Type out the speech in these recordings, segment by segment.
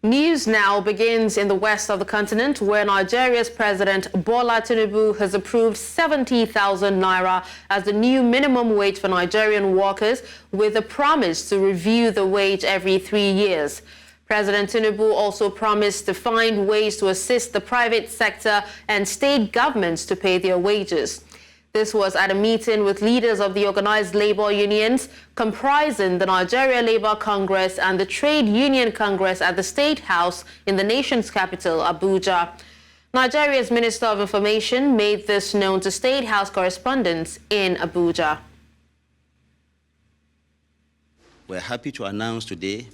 News now begins in the west of the continent, where Nigeria's President Bola Tinubu has approved 70,000 naira as the new minimum wage for Nigerian workers, with a promise to review the wage every 3 years. President Tinubu also promised to find ways to assist the private sector and state governments to pay their wages. This was at a meeting with leaders of the organized labor unions, comprising the Nigeria Labour Congress and the Trade Union Congress at the State House in the nation's capital, Abuja. Nigeria's Minister of Information made this known to State House correspondents in Abuja. We're happy to announce today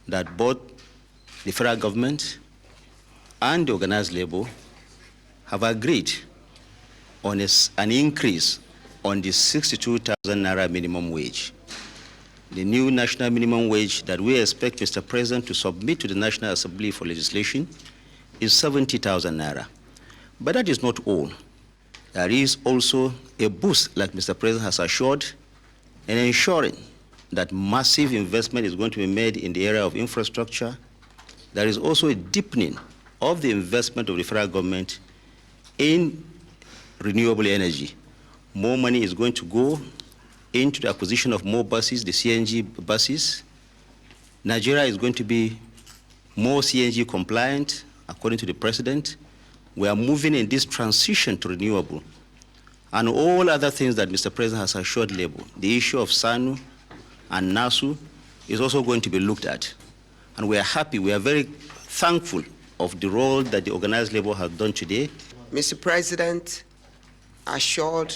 that both the federal government and the organized labor have agreed on an increase on the 62,000 naira minimum wage. The new national minimum wage that we expect Mr. President to submit to the National Assembly for legislation is 70,000 naira. But that is not all. There is also a boost, like Mr. President has assured, in ensuring that massive investment is going to be made in the area of infrastructure. There is also a deepening of the investment of the federal government in renewable energy. More money is going to go into the acquisition of more buses, the CNG buses. Nigeria is going to be more CNG compliant, according to the president. We are moving in this transition to renewable. And all other things that Mr. President has assured labor, the issue of SANU and NASU is also going to be looked at. And we are happy, we are very thankful of the role that the organized labor has done today. Mr. President assured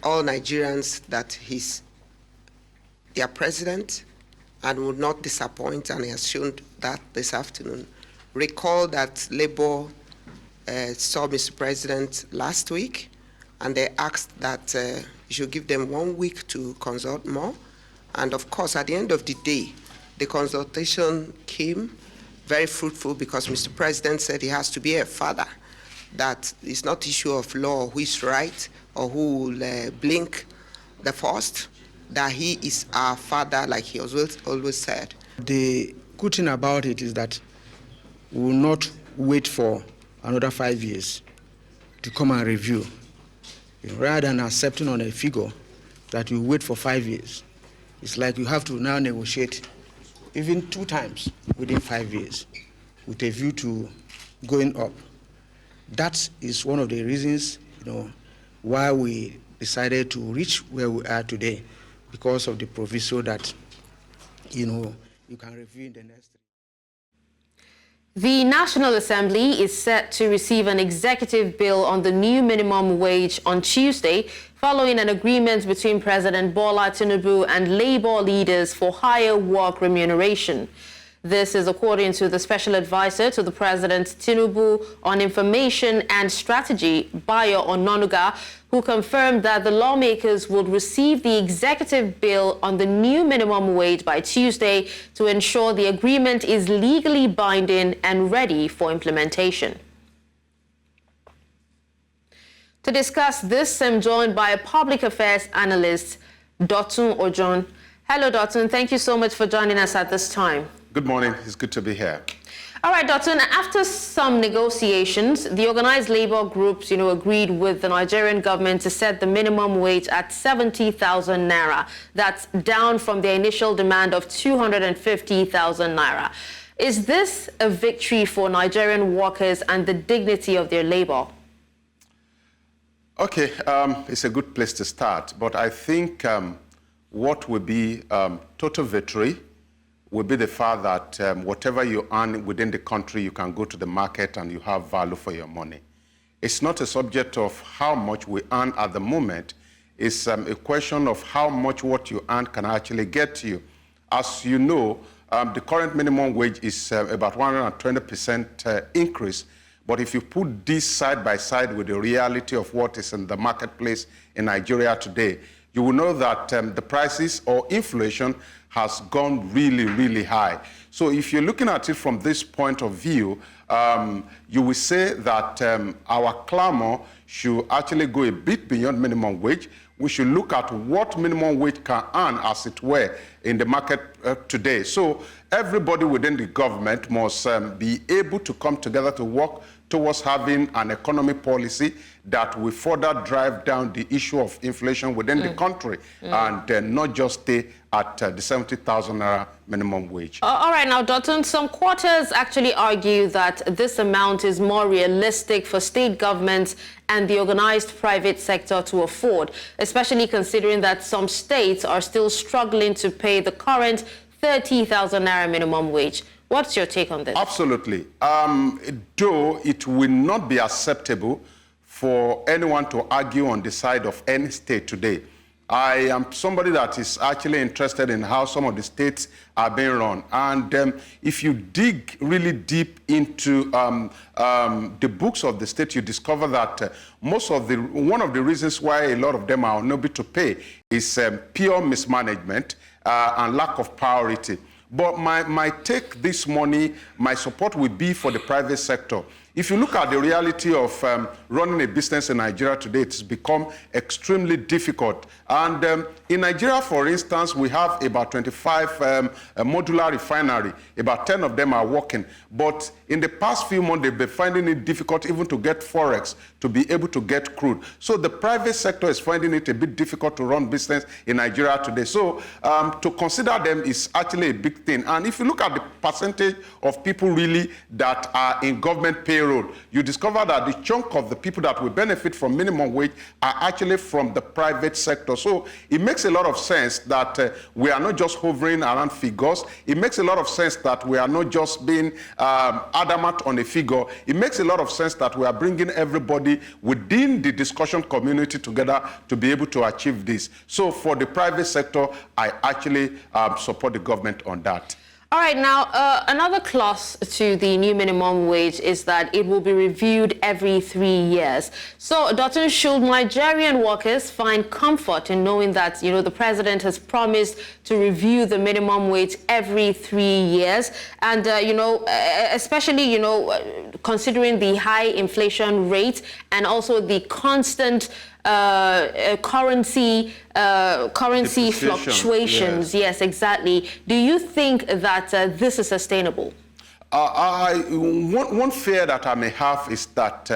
all Nigerians that he's their president and would not disappoint, and he has shown that this afternoon. Recall that Labour saw Mr. President last week, and they asked that you should give them 1 week to consult more. And of course, at the end of the day, the consultation came very fruitful because Mr. President said he has to be a father. That it's not issue of law, who is right or who will blink the first, that he is our father, like he always said. The good thing about it is that we will not wait for another 5 years to come and review. Rather than accepting on a figure that you wait for 5 years, it's like you have to now negotiate even 2 times within 5 years with a view to going up. That is one of the reasons, why we decided to reach where we are today, because of the proviso that, you can review in the next. The National Assembly is set to receive an executive bill on the new minimum wage on Tuesday, following an agreement between President Bola Tinubu and labor leaders for higher work remuneration. This is according to the Special Advisor to the President Tinubu on Information and Strategy, Bayo Ononuga, who confirmed that the lawmakers would receive the executive bill on the new minimum wage by Tuesday to ensure the agreement is legally binding and ready for implementation. To discuss this, I'm joined by a public affairs analyst, Dotun Ojon. Hello, Dotun. Thank you so much for joining us at this time. Good morning. It's good to be here. All right, Dotun, after some negotiations, the organized labor groups, agreed with the Nigerian government to set the minimum wage at 70,000 naira. That's down from their initial demand of 250,000 naira. Is this a victory for Nigerian workers and the dignity of their labor? Okay, it's a good place to start, but I think what will be total victory will be the fact that whatever you earn within the country, you can go to the market and you have value for your money. It's not a subject of how much we earn at the moment. It's a question of how much what you earn can actually get you. As you know, the current minimum wage is about 120% increase. But if you put this side by side with the reality of what is in the marketplace in Nigeria today, you will know that the prices or inflation has gone really, really high. So if you're looking at it from this point of view, you will say that our clamor should actually go a bit beyond minimum wage. We should look at what minimum wage can earn, as it were, in the market today. So everybody within the government must be able to come together to work towards having an economic policy that will further drive down the issue of inflation within the country and not just stay at the 70,000 naira minimum wage. All right, now, Dotun, some quarters actually argue that this amount is more realistic for state governments and the organized private sector to afford, especially considering that some states are still struggling to pay the current 30,000 naira minimum wage. What's your take on this? Absolutely. Though it will not be acceptable for anyone to argue on the side of any state today, I am somebody that is actually interested in how some of the states are being run. And if you dig really deep into the books of the state, you discover that one of the reasons why a lot of them are unable to pay is pure mismanagement and lack of priority. But my take this morning, my support will be for the private sector. If you look at the reality of running a business in Nigeria today, it's become extremely difficult. And in Nigeria, for instance, we have about 25 modular refinery. About 10 of them are working. But in the past few months, they've been finding it difficult even to get forex, to be able to get crude. So the private sector is finding it a bit difficult to run business in Nigeria today. So to consider them is actually a big thing. And if you look at the percentage of people really that are in government payroll, you discover that the chunk of the people that will benefit from minimum wage are actually from the private sector. So it makes a lot of sense that we are not just hovering around figures. It makes a lot of sense that we are not just being adamant on a figure. It makes a lot of sense that we are bringing everybody within the discussion community together to be able to achieve this. So for the private sector, I actually support the government on that. All right, now, another clause to the new minimum wage is that it will be reviewed every 3 years. So, Dr. should Nigerian workers find comfort in knowing that, the president has promised to review the minimum wage every 3 years? And, especially, considering the high inflation rate and also the constant currency fluctuations. Yes, exactly. Do you think that this is sustainable? One fear that I may have is that,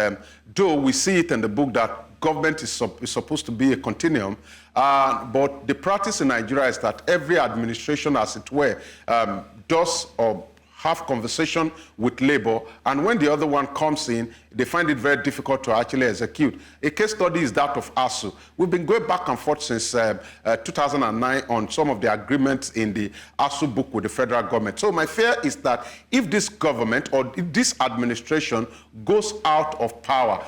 though we see it in the book that government is supposed to be a continuum, but the practice in Nigeria is that every administration, as it were, does or have conversation with labor, and when the other one comes in, they find it very difficult to actually execute. A case study is that of ASU. We've been going back and forth since 2009 on some of the agreements in the ASU book with the federal government. So my fear is that if this government or if this administration goes out of power,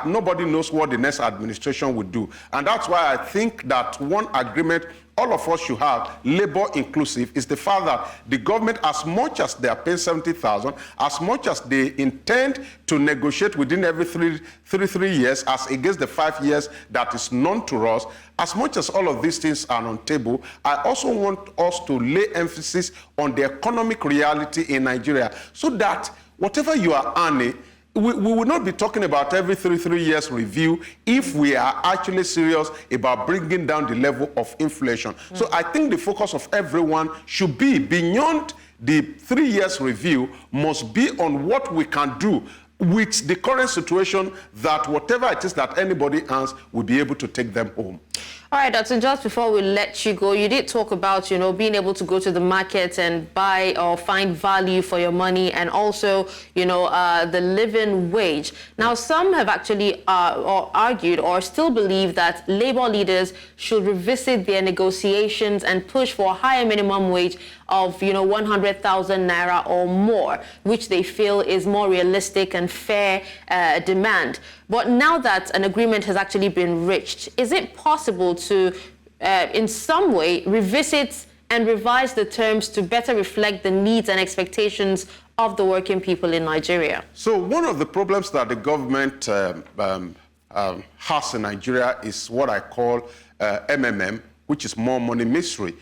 nobody knows what the next administration would do. And that's why I think that one agreement all of us should have, labor inclusive, is the fact that the government, as much as they are paying 70,000, as much as they intend to negotiate within every three years, as against the 5 years that is known to us, as much as all of these things are on table, I also want us to lay emphasis on the economic reality in Nigeria, so that whatever you are earning, we will not be talking about every three years review if we are actually serious about bringing down the level of inflation. So I think the focus of everyone should be beyond the 3 years review, must be on what we can do with the current situation, that whatever it is that anybody earns will be able to take them home. All right, Dr. Just before we let you go, you did talk about, being able to go to the market and buy or find value for your money, and also, the living wage. Now, some have actually or argued or still believe that labor leaders should revisit their negotiations and push for a higher minimum wage of, 100,000 naira or more, which they feel is more realistic and fair demand. But now that an agreement has actually been reached, is it possible to, in some way, revisit and revise the terms to better reflect the needs and expectations of the working people in Nigeria? So one of the problems that the government has in Nigeria is what I call MMM, which is more money mystery.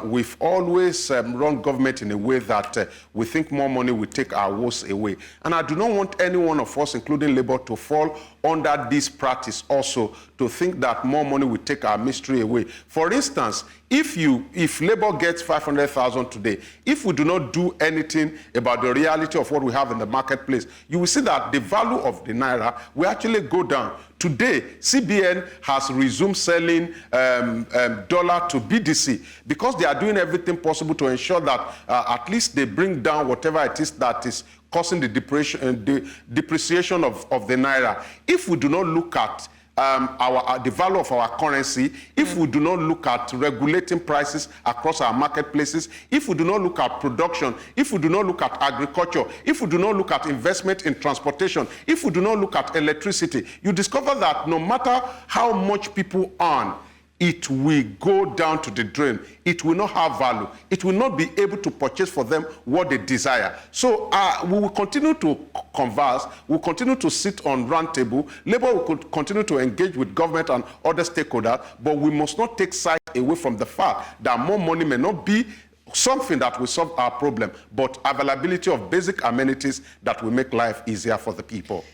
We've always run government in a way that we think more money will take our woes away. And I do not want any one of us, including Labour, to fall under this practice also, to think that more money will take our mystery away. For instance, if Labour gets 500,000 today, if we do not do anything about the reality of what we have in the marketplace, you will see that the value of the naira will actually go down. Today, CBN has resumed selling dollar to BDC because they are doing everything possible to ensure that at least they bring down whatever it is that is causing the depreciation of the naira. If we do not look at the value of our currency, if we do not look at regulating prices across our marketplaces, if we do not look at production, if we do not look at agriculture, if we do not look at investment in transportation, if we do not look at electricity, you discover that no matter how much people earn, it will go down to the drain. It will not have value. It will not be able to purchase for them what they desire. So we will continue to converse. We'll continue to sit on round table. Labour will continue to engage with government and other stakeholders, but we must not take sight away from the fact that more money may not be something that will solve our problem, but availability of basic amenities that will make life easier for the people.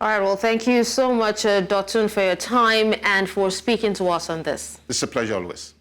All right, well, thank you so much, Dotun, for your time and for speaking to us on this. It's a pleasure always.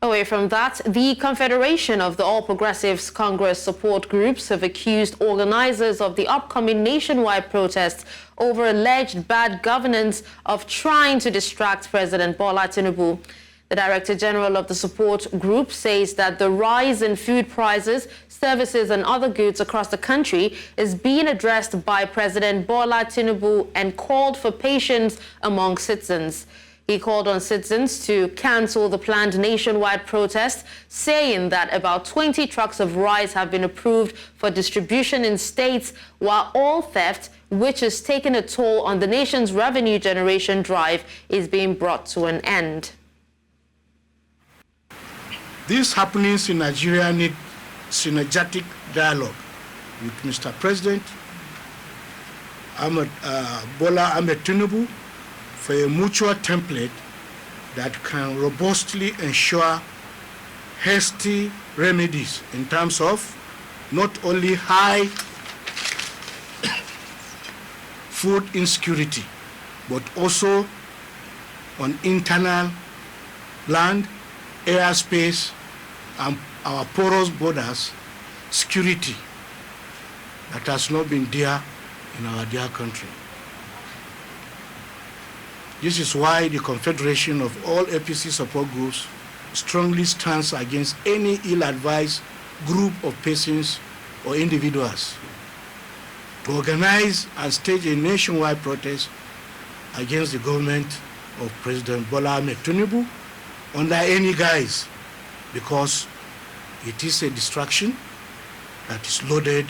Away from that, the Confederation of the All Progressives Congress support groups have accused organizers of the upcoming nationwide protests over alleged bad governance of trying to distract President Bola Tinubu. The Director General of the support group says that the rise in food prices, services and other goods across the country is being addressed by President Bola Tinubu and called for patience among citizens. He called on citizens to cancel the planned nationwide protest, saying that about 20 trucks of rice have been approved for distribution in states, while all theft, which has taken a toll on the nation's revenue generation drive, is being brought to an end. These happenings in Nigeria need synergetic dialogue with Mr. President Bola Tinubu for a mutual template that can robustly ensure hasty remedies in terms of not only high food insecurity, but also on internal land, airspace, and our porous borders, security that has not been there in our dear country. This is why the Confederation of all APC support groups strongly stands against any ill-advised group of persons or individuals to organize and stage a nationwide protest against the government of President Bola Tinubu under any guise, because it is a distraction that is loaded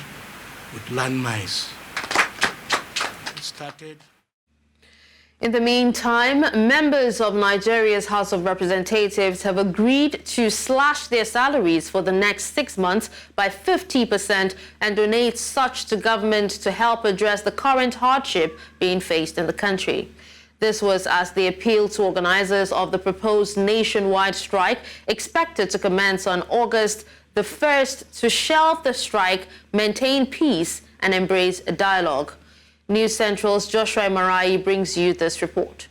with landmines. It started. In the meantime, members of Nigeria's House of Representatives have agreed to slash their salaries for the next 6 months by 50% and donate such to government to help address the current hardship being faced in the country. This was as they appealed to organizers of the proposed nationwide strike, expected to commence on August the 1st, to shelve the strike, maintain peace, and embrace a dialogue. News Central's Joshua Marai brings you this report.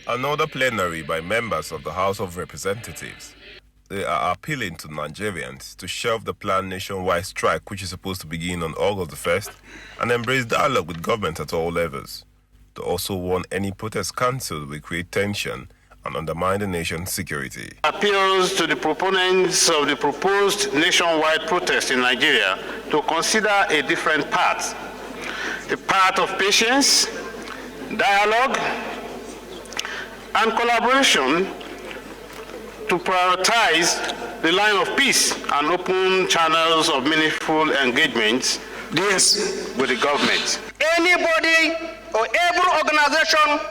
Another plenary by members of the House of Representatives. They are appealing to Nigerians to shelve the planned nationwide strike, which is supposed to begin on August the 1st, and embrace dialogue with government at all levels. They also warn any protest cancelled will create tension and undermine the nation's security. Appeals to the proponents of the proposed nationwide protest in Nigeria to consider a different path, a path of patience, dialogue, and collaboration to prioritize the line of peace and open channels of meaningful engagements with the government. Anybody or every organization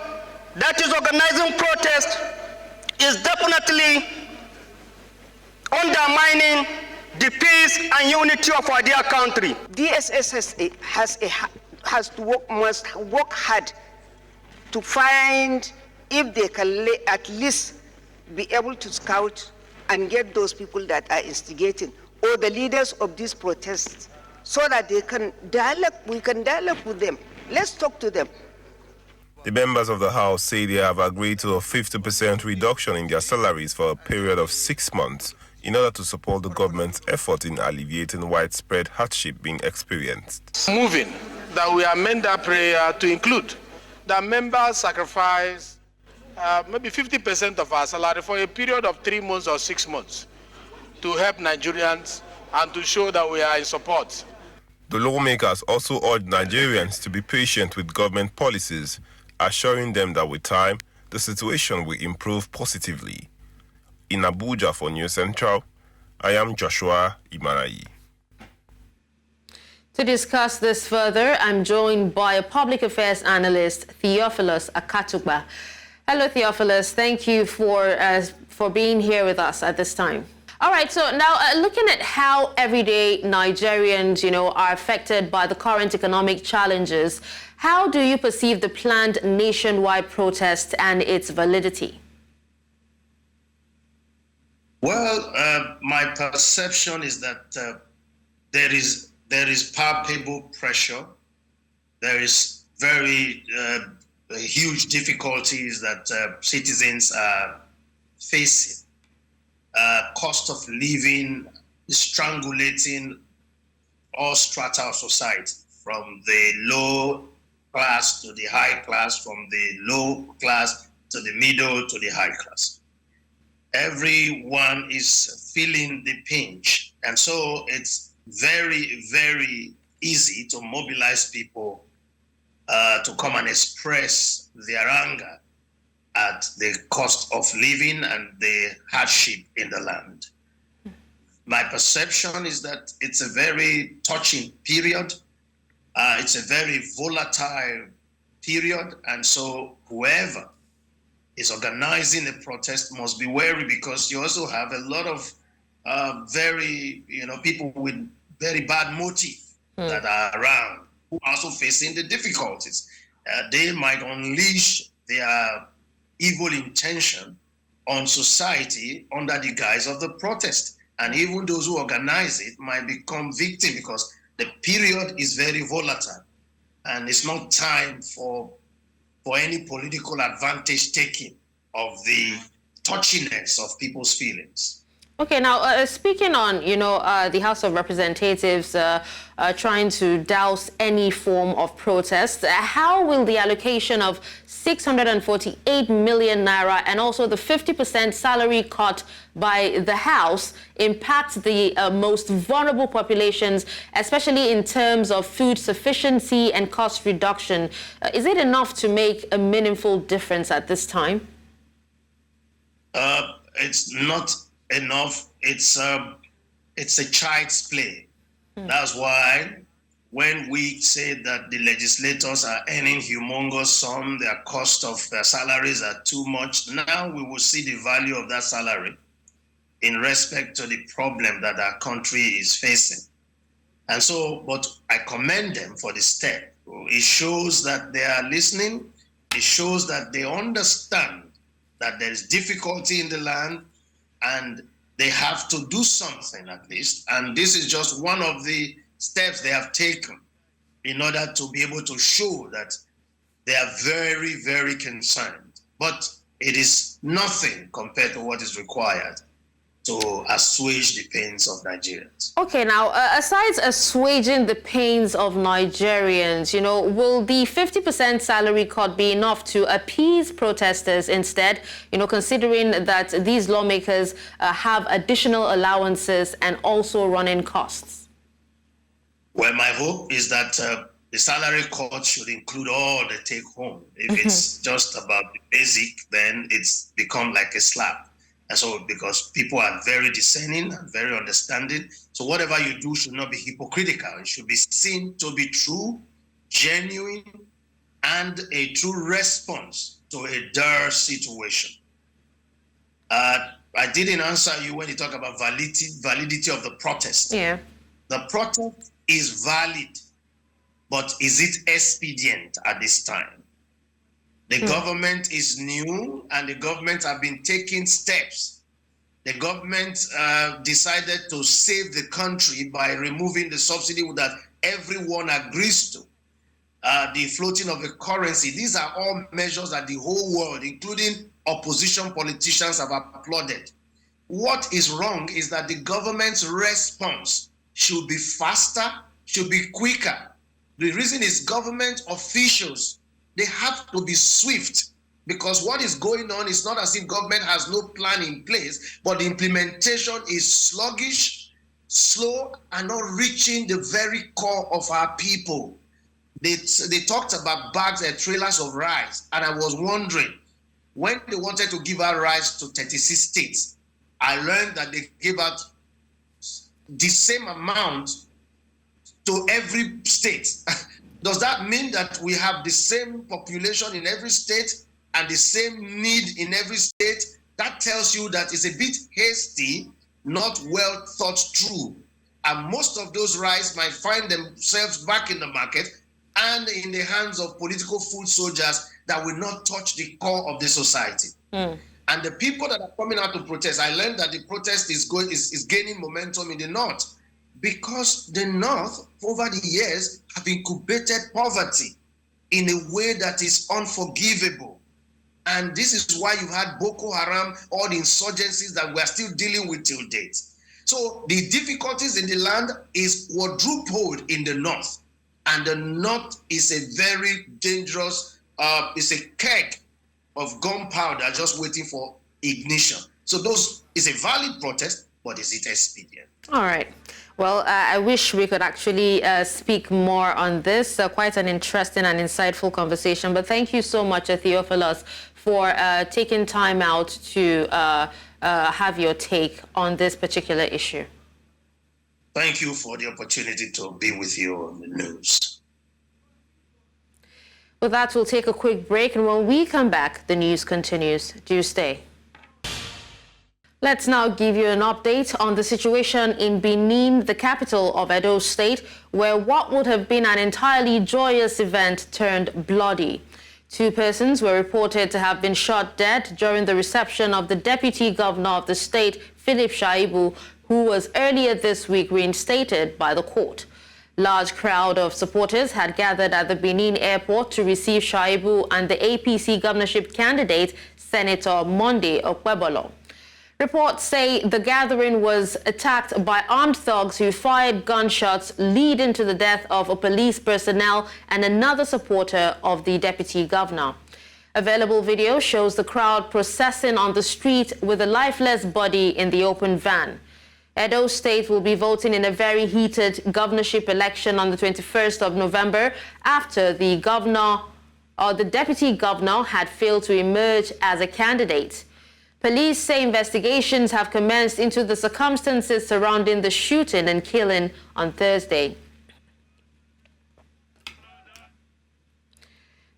that is organizing protest is definitely undermining the peace and unity of our dear country. DSS must work hard to find if they can at least be able to scout and get those people that are instigating or the leaders of these protests so that they can dialogue, we can dialogue with them. Let's talk to them. The members of the House say they have agreed to a 50% reduction in their salaries for a period of 6 months in order to support the government's effort in alleviating widespread hardship being experienced. Moving that we amend that prayer to include that members sacrifice maybe 50% of our salary for a period of 3 months or 6 months to help Nigerians and to show that we are in support. The lawmakers also urged Nigerians to be patient with government policies, assuring them that with time, the situation will improve positively. In Abuja for News Central, I am Joshua Imarayi. To discuss this further, I'm joined by a public affairs analyst, Theophilus Akatugba. Hello, Theophilus. Thank you for being here with us at this time. All right, so now looking at how everyday Nigerians, are affected by the current economic challenges, how do you perceive the planned nationwide protest and its validity? Well, my perception is that there is palpable pressure. There is very huge difficulties that citizens are facing. Cost of living is strangulating all strata of society, from the low class to the high class, from the low class to the middle to the high class. Everyone is feeling the pinch. And so it's very, very easy to mobilize people to come and express their anger at the cost of living and the hardship in the land. My perception is that it's a very touching period. It's a very volatile period. And so whoever is organizing a protest must be wary, because you also have a lot of people with very bad motive that are around, who are also facing the difficulties. They might unleash their evil intention on society under the guise of the protest. And even those who organize it might become victims, because the period is very volatile. And it's not time for any political advantage taking of the touchiness of people's feelings. Okay, now speaking on, the House of Representatives trying to douse any form of protest, how will the allocation of 648 million naira and also the 50% salary cut by the House impact the most vulnerable populations, especially in terms of food sufficiency and cost reduction? Is it enough to make a meaningful difference at this time? It's not enough. It's a child's play. That's why when we say that the legislators are earning humongous sum, their cost of their salaries are too much, now we will see the value of that salary in respect to the problem that our country is facing. And so, but I commend them for the step. It shows that they are listening. It shows that they understand that there is difficulty in the land and they have to do something at least. And this is just one of the steps they have taken in order to be able to show that they are very, very concerned. But it is nothing compared to what is required to assuage the pains of Nigerians. Okay, now, aside assuaging the pains of Nigerians, will the 50% salary cut be enough to appease protesters instead, considering that these lawmakers have additional allowances and also running costs? Well, my hope is that the salary cut should include all the take-home. If it's just about the basic, then it's become like a slap. And so, because people are very discerning and very understanding, so whatever you do should not be hypocritical. It should be seen to be true, genuine, and a true response to a dire situation. I didn't answer you when you talk about validity of the protest. Yeah. The protest is valid, but is it expedient at this time? The government is new, and the government have been taking steps. The government decided to save the country by removing the subsidy that everyone agrees to. the floating of the currency. These are all measures that the whole world, including opposition politicians, have applauded. What is wrong is that the government's response should be faster, should be quicker. The reason is government officials, they have to be swift, because what is going on is not as if government has no plan in place, but the implementation is sluggish, slow, and not reaching the very core of our people. They talked about bags and trailers of rice, and I was wondering, when they wanted to give out rice to 36 states, I learned that they gave out the same amount to every state. Does that mean that we have the same population in every state and the same need in every state? That tells you that it's a bit hasty, not well thought through. And most of those rice might find themselves back in the market and in the hands of political food soldiers that will not touch the core of the society. And the people that are coming out to protest, I learned that the protest is gaining momentum in the North, because the North, over the years, have incubated poverty in a way that is unforgivable. And this is why you had Boko Haram, all the insurgencies that we are still dealing with till date. So the difficulties in the land is quadrupled in the North. And the North is a very dangerous, it's a keg of gunpowder just waiting for ignition. So those is a valid protest, but is it expedient? All right. Well, I wish we could actually speak more on this. Quite an interesting and insightful conversation. But thank you so much, Theophilus, for taking time out to have your take on this particular issue. Thank you for the opportunity to be with you on the news. With that, we'll take a quick break, and when we come back, the news continues. Do stay. Let's now give you an update on the situation in Benin, the capital of Edo State, where what would have been an entirely joyous event turned bloody. 2 persons were reported to have been shot dead during the reception of the deputy governor of the state, Philip Shaibu, who was earlier this week reinstated by the court. Large crowd of supporters had gathered at the Benin airport to receive Shaibu and the APC governorship candidate, Senator Monday Okwebolo. Reports say the gathering was attacked by armed thugs who fired gunshots, leading to the death of a police personnel and another supporter of the deputy governor. Available video shows the crowd processing on the street with a lifeless body in the open van. Edo State will be voting in a very heated governorship election on the 21st of November after the deputy governor had failed to emerge as a candidate. Police say investigations have commenced into the circumstances surrounding the shooting and killing on Thursday.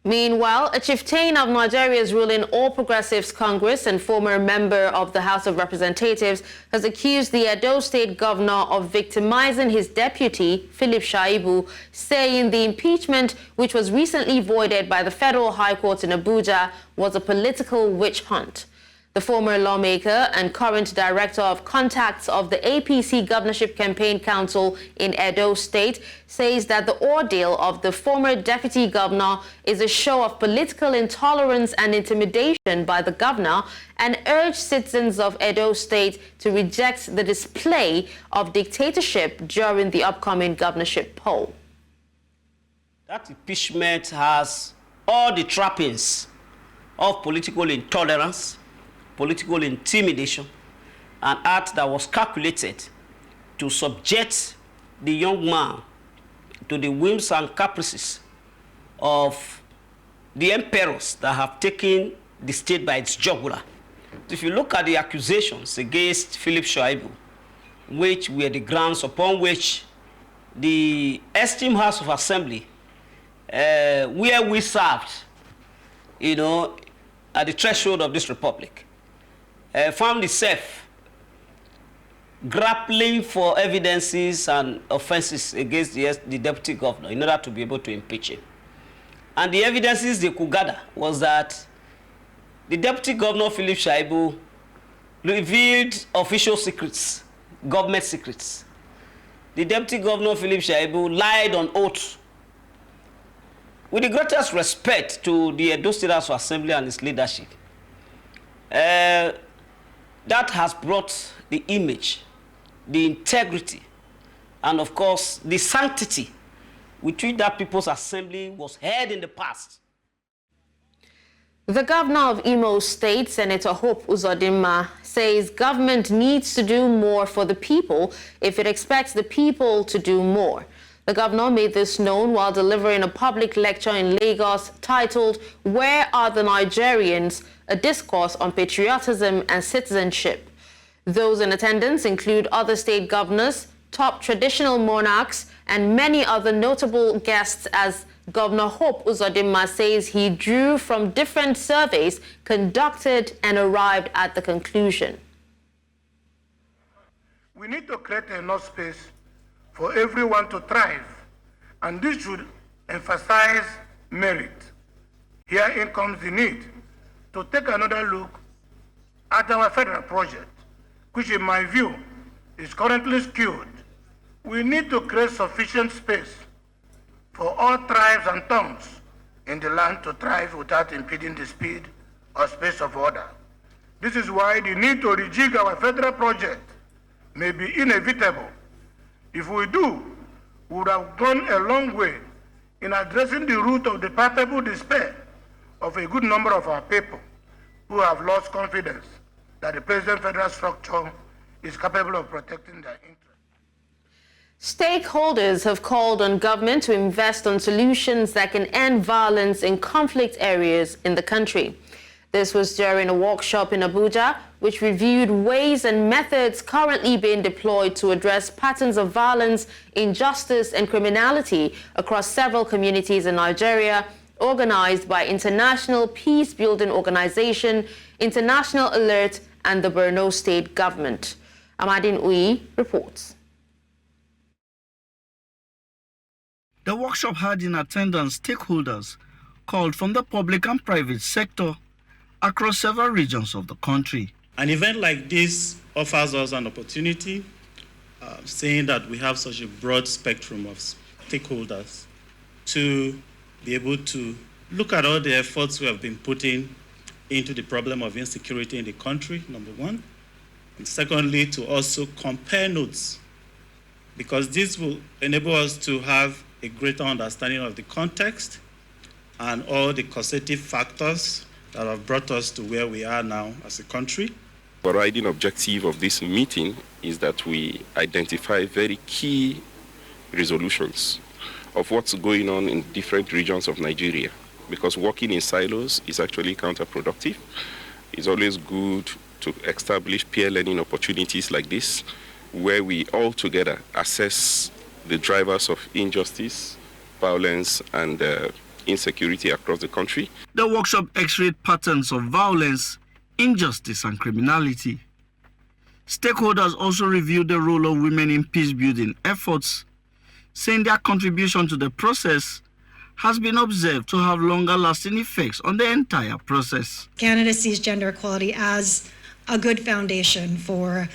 Meanwhile, a chieftain of Nigeria's ruling All Progressives Congress and former member of the House of Representatives has accused the Edo State governor of victimizing his deputy, Philip Shaibu, saying the impeachment, which was recently voided by the Federal High Court in Abuja, was a political witch hunt. The former lawmaker and current director of contacts of the APC Governorship Campaign Council in Edo State says that the ordeal of the former deputy governor is a show of political intolerance and intimidation by the governor, and urged citizens of Edo State to reject the display of dictatorship during the upcoming governorship poll. That impeachment has all the trappings of political intolerance, political intimidation, an act that was calculated to subject the young man to the whims and caprices of the emperors that have taken the state by its jugular. If you look at the accusations against Philip Shaibu, which were the grounds upon which the esteemed House of Assembly, where we served, at the threshold of this republic, found itself grappling for evidences and offenses against the deputy governor in order to be able to impeach him. And the evidences they could gather was that the deputy governor, Philip Shaibu, revealed official secrets, government secrets. The deputy governor, Philip Shaibu, lied on oath with the greatest respect to the Edo State House of Assembly and its leadership, that has brought the image, the integrity, and of course, the sanctity with which that People's Assembly was held in the past. The governor of Imo State, Senator Hope Uzodinma, says government needs to do more for the people if it expects the people to do more. The governor made this known while delivering a public lecture in Lagos titled, "Where Are the Nigerians?" a discourse on patriotism and citizenship. Those in attendance include other state governors, top traditional monarchs, and many other notable guests, as Governor Hope Uzodinma says he drew from different surveys conducted and arrived at the conclusion. We need to create enough space for everyone to thrive, and this should emphasize merit. Herein comes the need to take another look at our federal project, which in my view is currently skewed. We need to create sufficient space for all tribes and tongues in the land to thrive without impeding the speed or space of order. This is why the need to rejig our federal project may be inevitable. If we do, we would have gone a long way in addressing the root of the palpable despair of a good number of our people who have lost confidence that the present federal structure is capable of protecting their interests. Stakeholders have called on government to invest on solutions that can end violence in conflict areas in the country. This was during a workshop in Abuja, which reviewed ways and methods currently being deployed to address patterns of violence, injustice, and criminality across several communities in Nigeria, organized by International Peace-Building Organization, International Alert, and the Borno State Government. Amadin Uyi reports. The workshop had in attendance stakeholders called from the public and private sector across several regions of the country. An event like this offers us an opportunity, saying that we have such a broad spectrum of stakeholders, to be able to look at all the efforts we have been putting into the problem of insecurity in the country, number one. And secondly, to also compare notes, because this will enable us to have a greater understanding of the context and all the causative factors that have brought us to where we are now as a country. The overriding objective of this meeting is that we identify very key resolutions of what's going on in different regions of Nigeria, because working in silos is actually counterproductive. It's always good to establish peer learning opportunities like this, where we all together assess the drivers of injustice, violence, and insecurity across the country. The workshop x-rayed patterns of violence, injustice, and criminality. Stakeholders also reviewed the role of women in peace-building efforts, saying their contribution to the process has been observed to have longer-lasting effects on the entire process. Canada sees gender equality as a good foundation for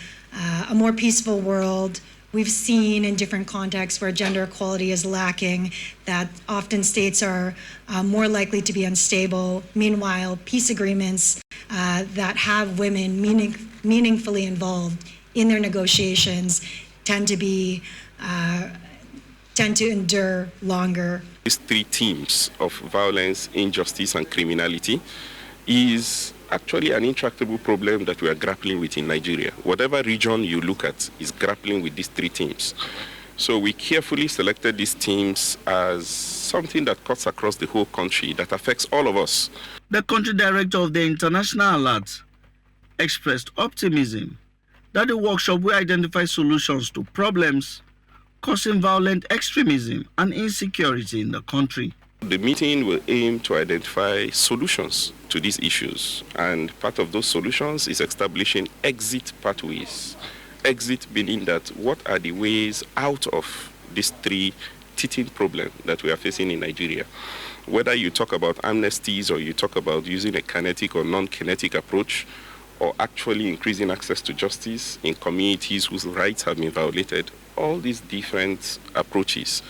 a more peaceful world. We've seen in different contexts where gender equality is lacking, that often states are more likely to be unstable. Meanwhile, peace agreements that have women meaningfully involved in their negotiations tend to endure longer. These three themes of violence, injustice, and criminality is actually an intractable problem that we are grappling with in Nigeria. Whatever region you look at is grappling with these three themes. So we carefully selected these themes as something that cuts across the whole country, that affects all of us. The country director of the International Alert expressed optimism that the workshop will identify solutions to problems causing violent extremism and insecurity in the country. The meeting will aim to identify solutions to these issues, and part of those solutions is establishing exit pathways. Exit meaning that what are the ways out of these three teething problems that we are facing in Nigeria. Whether you talk about amnesties, or you talk about using a kinetic or non-kinetic approach, or actually increasing access to justice in communities whose rights have been violated, all these different approaches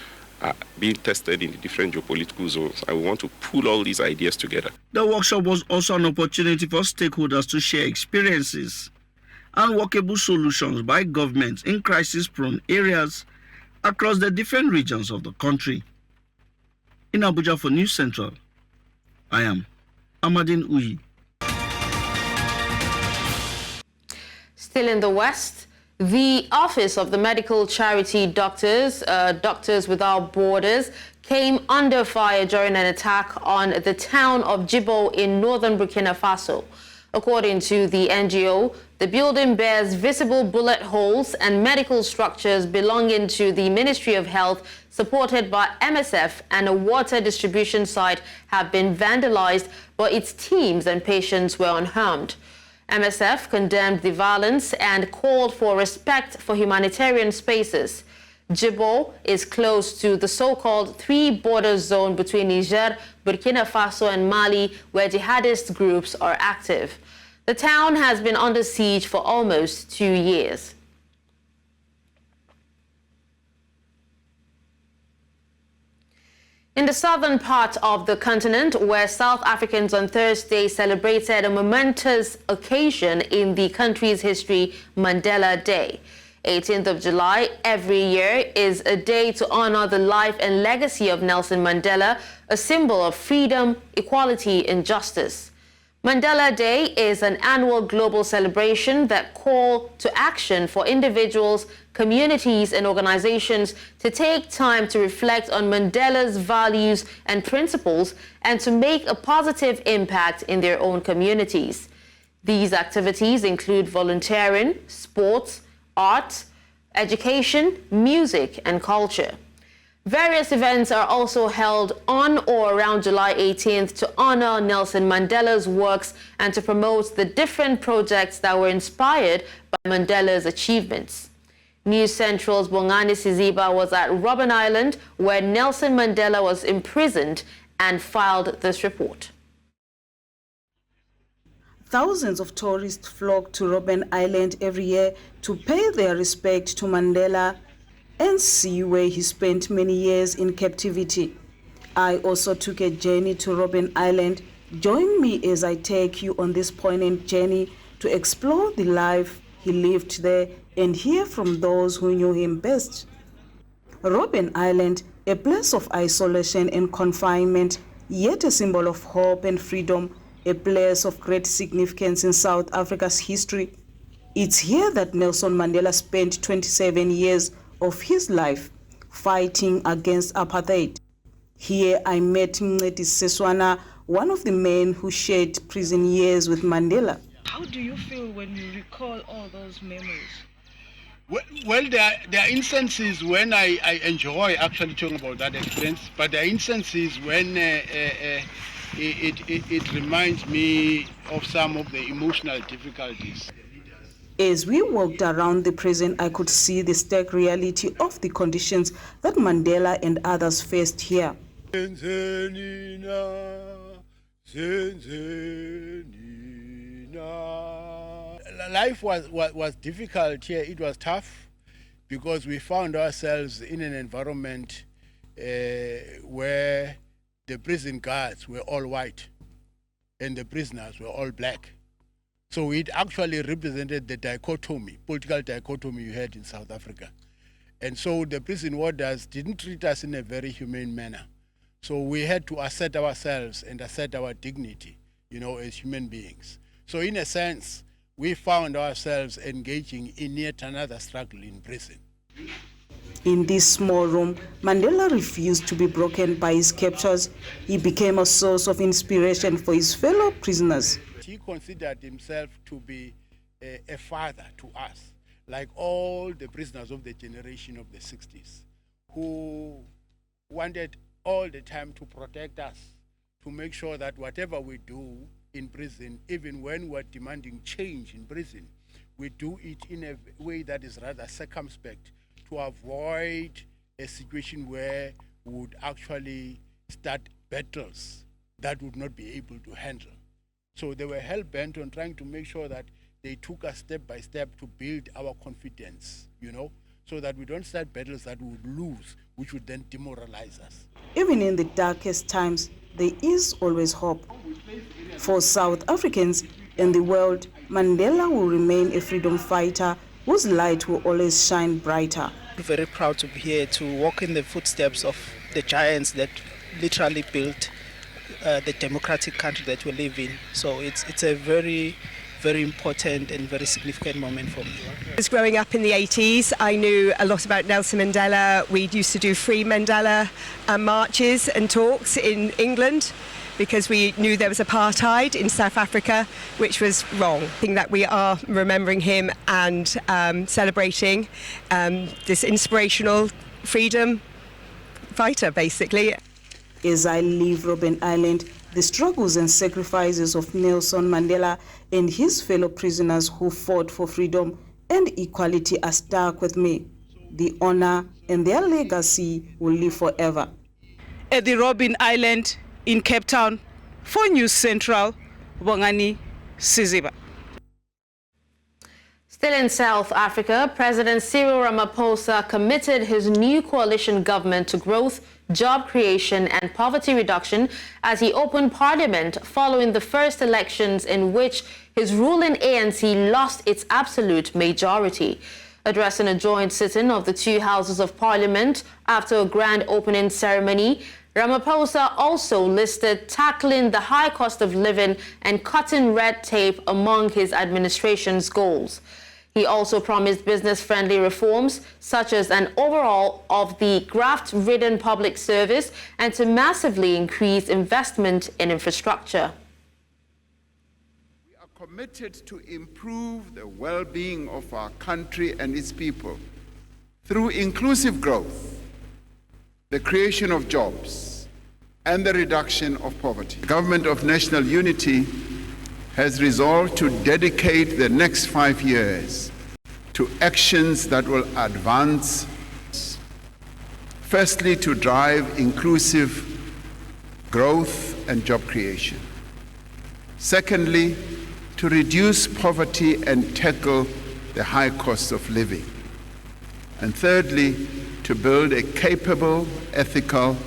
are being tested in the different geopolitical zones, and we want to pull all these ideas together. The workshop was also an opportunity for stakeholders to share experiences and workable solutions by governments in crisis-prone areas across the different regions of the country. In Abuja for News Central, I am Amadine Uyi. Still in the West, the Office of the Medical Charity Doctors Without Borders, came under fire during an attack on the town of Jibo in northern Burkina Faso. According to the NGO, the building bears visible bullet holes, and medical structures belonging to the Ministry of Health, supported by MSF, and a water distribution site have been vandalized, but its teams and patients were unharmed. MSF condemned the violence and called for respect for humanitarian spaces. Jibo is close to the so-called three-border zone between Niger, Burkina Faso, and Mali, where jihadist groups are active. The town has been under siege for almost 2 years. In the southern part of the continent, where South Africans on Thursday celebrated a momentous occasion in the country's history, Mandela Day. 18th of July every year is a day to honor the life and legacy of Nelson Mandela, a symbol of freedom, equality, and justice. Mandela Day is an annual global celebration that calls to action for individuals, communities, and organizations to take time to reflect on Mandela's values and principles and to make a positive impact in their own communities. These activities include volunteering, sports, art, education, music, and culture. Various events are also held on or around July 18th to honor Nelson Mandela's works and to promote the different projects that were inspired by Mandela's achievements. News Central's Bongani Siziba was at Robben Island, where Nelson Mandela was imprisoned, and filed this report. Thousands of tourists flock to Robben Island every year to pay their respect to Mandela and see where he spent many years in captivity. I also took a journey to Robben Island. Join me as I take you on this poignant journey to explore the life he lived there and hear from those who knew him best. Robben Island, a place of isolation and confinement, yet a symbol of hope and freedom, a place of great significance in South Africa's history. It's here that Nelson Mandela spent 27 years of his life fighting against apartheid. Here I met Mncedi Seswana, one of the men who shared prison years with Mandela. How do you feel when you recall all those memories? Well, there are instances when I enjoy actually talking about that experience, but there are instances when it reminds me of some of the emotional difficulties. As we walked around the prison, I could see the stark reality of the conditions that Mandela and others faced here. Life was difficult here. It was tough because we found ourselves in an environment where the prison guards were all white and the prisoners were all black. So it actually represented the dichotomy, political dichotomy you had in South Africa. And so the prison warders didn't treat us in a very humane manner. So we had to assert ourselves and assert our dignity, as human beings. So in a sense, we found ourselves engaging in yet another struggle in prison. In this small room, Mandela refused to be broken by his captors. He became a source of inspiration for his fellow prisoners. He considered himself to be a father to us, like all the prisoners of the generation of the 60s, who wanted all the time to protect us, to make sure that whatever we do in prison, even when we're demanding change in prison, we do it in a way that is rather circumspect to avoid a situation where we would actually start battles that would not be able to handle. So they were hell-bent on trying to make sure that they took us step by step to build our confidence, so that we don't start battles that we would lose, which would then demoralize us. Even in the darkest times, there is always hope. For South Africans and the world, Mandela will remain a freedom fighter whose light will always shine brighter. We're very proud to be here to walk in the footsteps of the giants that literally built the democratic country that we live in. So it's a very, very important and very significant moment for me. I was growing up in the 80s. I knew a lot about Nelson Mandela. We used to do free Mandela marches and talks in England because we knew there was apartheid in South Africa, which was wrong. I think that we are remembering him and celebrating this inspirational freedom fighter, basically. As I leave Robben Island, the struggles and sacrifices of Nelson Mandela and his fellow prisoners who fought for freedom and equality are stuck with me. The honor and their legacy will live forever. At the Robben Island in Cape Town, for News Central, Bongani Siziba. Still in South Africa, President Cyril Ramaphosa committed his new coalition government to growth, job creation and poverty reduction as he opened parliament following the first elections in which his ruling ANC lost its absolute majority. Addressing a joint sitting of the two houses of parliament after a grand opening ceremony, Ramaphosa also listed tackling the high cost of living and cutting red tape among his administration's goals. He also promised business-friendly reforms, such as an overhaul of the graft-ridden public service and to massively increase investment in infrastructure. We are committed to improve the well-being of our country and its people through inclusive growth, the creation of jobs, and the reduction of poverty. The Government of National Unity has resolved to dedicate the next 5 years to actions that will advance, firstly, to drive inclusive growth and job creation. Secondly, to reduce poverty and tackle the high cost of living. And thirdly, to build a capable, ethical,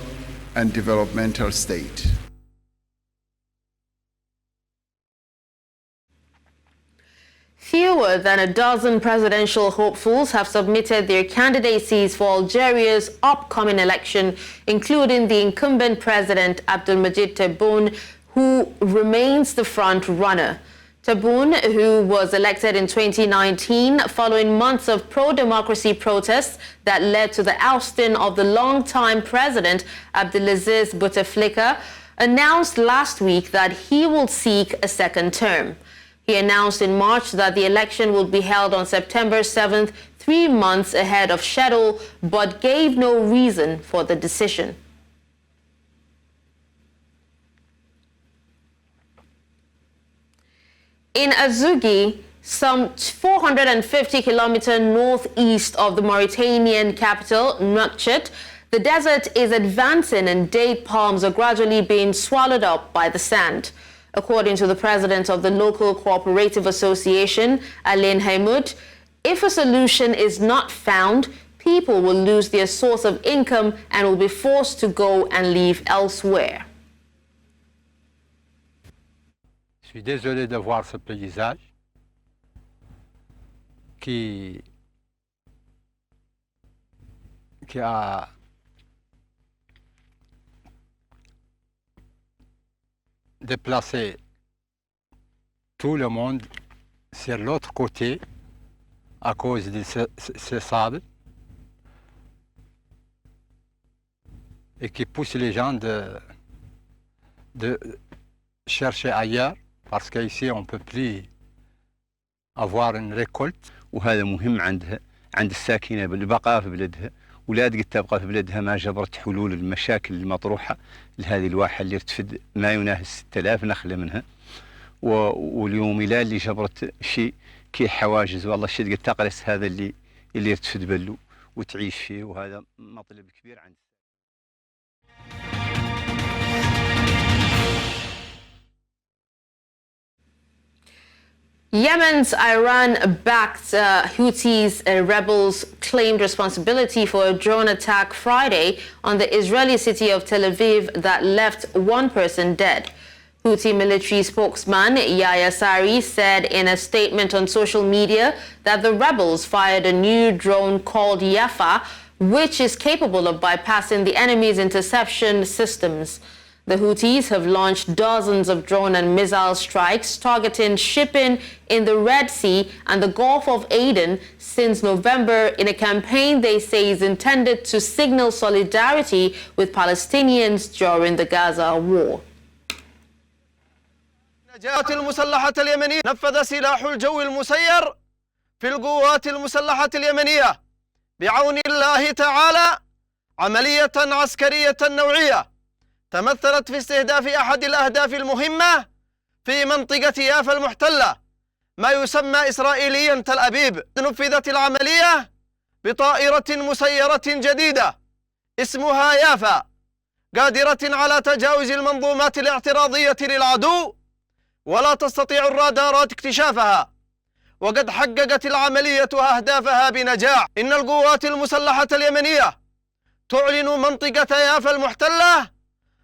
and developmental state. Fewer than a dozen presidential hopefuls have submitted their candidacies for Algeria's upcoming election, including the incumbent president Abdelmadjid Tebboune, who remains the front runner. Tebboune, who was elected in 2019 following months of pro-democracy protests that led to the ousting of the longtime president Abdelaziz Bouteflika, announced last week that he will seek a second term. He announced in March that the election will be held on September 7th, 3 months ahead of schedule, but gave no reason for the decision. In Azugi, some 450 kilometers northeast of the Mauritanian capital, Nouakchott, the desert is advancing and date palms are gradually being swallowed up by the sand. According to the president of the local cooperative association, Alain Haimoud, if a solution is not found, people will lose their source of income and will be forced to go and live elsewhere. Je suis désolé de voir ce paysage qui a déplacé tout le monde sur l'autre côté à cause de ce sable et qui pousse les gens de chercher ailleurs parce qu'ici on ne peut plus avoir une récolte. وهذا مهم عند الساكنة بالبقاء في بلدها ولا قد تبقى في بلدها ما جبرت حلول المشاكل المطروحة لهذه الواحة اللي ارتفد ما يناهز 6000 نخلة منها واليوم إلى اللي جبرت شيء كي حواجز والله الشيء قد تقرس هذا اللي يرتفد بلو وتعيش فيه وهذا مطلب كبير عند Yemen's Iran-backed Houthis rebels claimed responsibility for a drone attack Friday on the Israeli city of Tel Aviv that left one person dead. Houthi military spokesman Yahya Sari said in a statement on social media that the rebels fired a new drone called Yafa, which is capable of bypassing the enemy's interception systems. The Houthis have launched dozens of drone and missile strikes targeting shipping in the Red Sea and the Gulf of Aden since November in a campaign they say is intended to signal solidarity with Palestinians during the Gaza war. الجهات المسلحة اليمنية نفذ سلاح الجو المسير في القوات المسلحة اليمنية بعون الله تعالى عملية عسكرية نوعية تمثلت في استهداف أحد الأهداف المهمة في منطقة يافا المحتلة ما يسمى إسرائيليا تل أبيب. نفذت العملية بطائرة مسيرة جديدة اسمها يافا قادرة على تجاوز المنظومات الاعتراضية للعدو ولا تستطيع الرادارات اكتشافها، وقد حققت العملية أهدافها بنجاح. إن القوات المسلحة اليمنية تعلن منطقة يافا المحتلة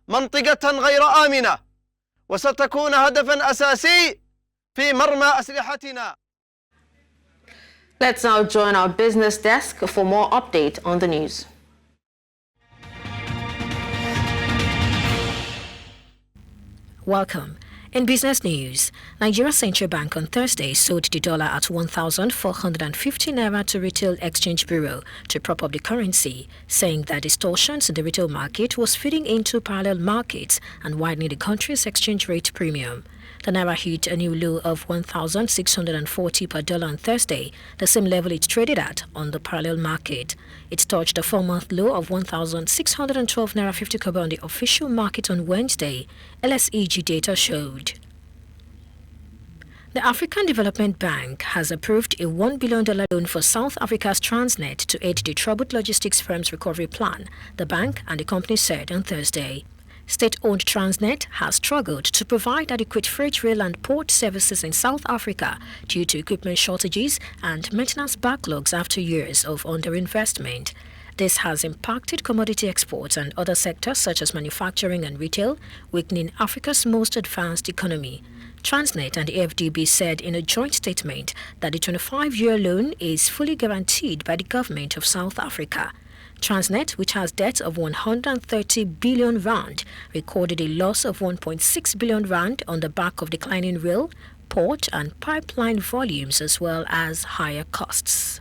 منطقة غير آمنة وستكون هدفا أساسي في مرمى أسلحتنا. Let's now join our business desk for more update on the news. Welcome. In business news, Nigeria Central Bank on Thursday sold the dollar at 1,450 naira to Retail Exchange Bureau to prop up the currency, saying that distortions in the retail market was feeding into parallel markets and widening the country's exchange rate premium. The naira hit a new low of 1,640 per dollar on Thursday, the same level it traded at on the parallel market. It touched a 4-month low of 1,612 naira 50 kobo on the official market on Wednesday, LSEG data showed. The African Development Bank has approved a $1 billion loan for South Africa's Transnet to aid the troubled logistics firm's recovery plan, the bank and the company said on Thursday. State-owned Transnet has struggled to provide adequate freight rail and port services in South Africa due to equipment shortages and maintenance backlogs after years of underinvestment. This has impacted commodity exports and other sectors such as manufacturing and retail, weakening Africa's most advanced economy. Transnet and the FDB said in a joint statement that the 25-year loan is fully guaranteed by the government of South Africa. Transnet, which has debt of 130 billion rand, recorded a loss of 1.6 billion rand on the back of declining rail, port and pipeline volumes as well as higher costs.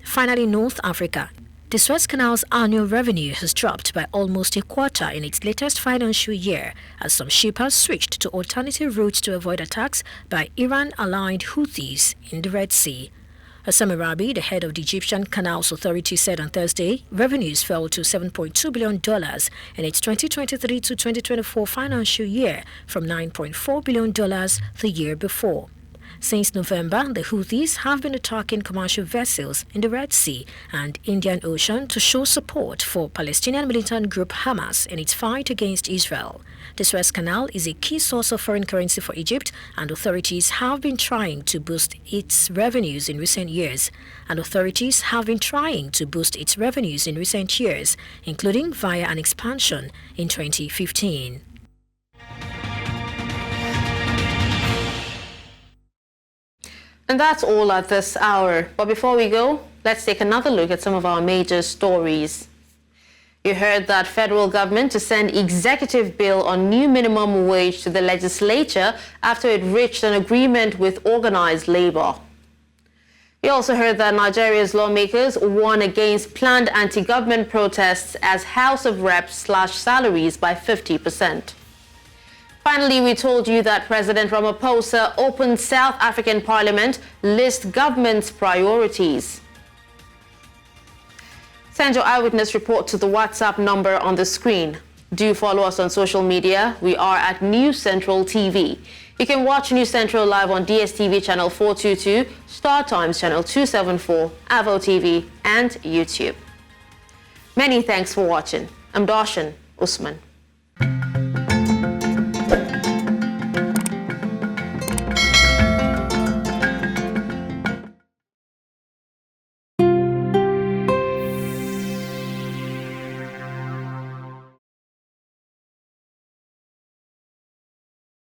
Finally, North Africa. The Suez Canal's annual revenue has dropped by almost a quarter in its latest financial year as some shippers switched to alternative routes to avoid attacks by Iran-aligned Houthis in the Red Sea. Hassan Arabi, the head of the Egyptian Canals Authority, said on Thursday revenues fell to $7.2 billion in its 2023 to 2024 financial year from $9.4 billion the year before. Since November, the Houthis have been attacking commercial vessels in the Red Sea and Indian Ocean to show support for Palestinian militant group Hamas in its fight against Israel. The Suez Canal is a key source of foreign currency for Egypt, and authorities have been trying to boost its revenues in recent years. Including via an expansion in 2015. And that's all at this hour. But before we go, let's take another look at some of our major stories. You heard that federal government to send executive bill on new minimum wage to the legislature after it reached an agreement with organized labor. We also heard that Nigeria's lawmakers warn against planned anti-government protests as House of Reps slash salaries by 50%. Finally, we told you that President Ramaphosa opened South African Parliament, list government's priorities. Send your eyewitness report to the WhatsApp number on the screen. Do follow us on social media. We are at News Central TV. You can watch News Central live on DSTV channel 422, Star Times channel 274, Avo TV, and YouTube. Many thanks for watching. I'm Dashen, Usman.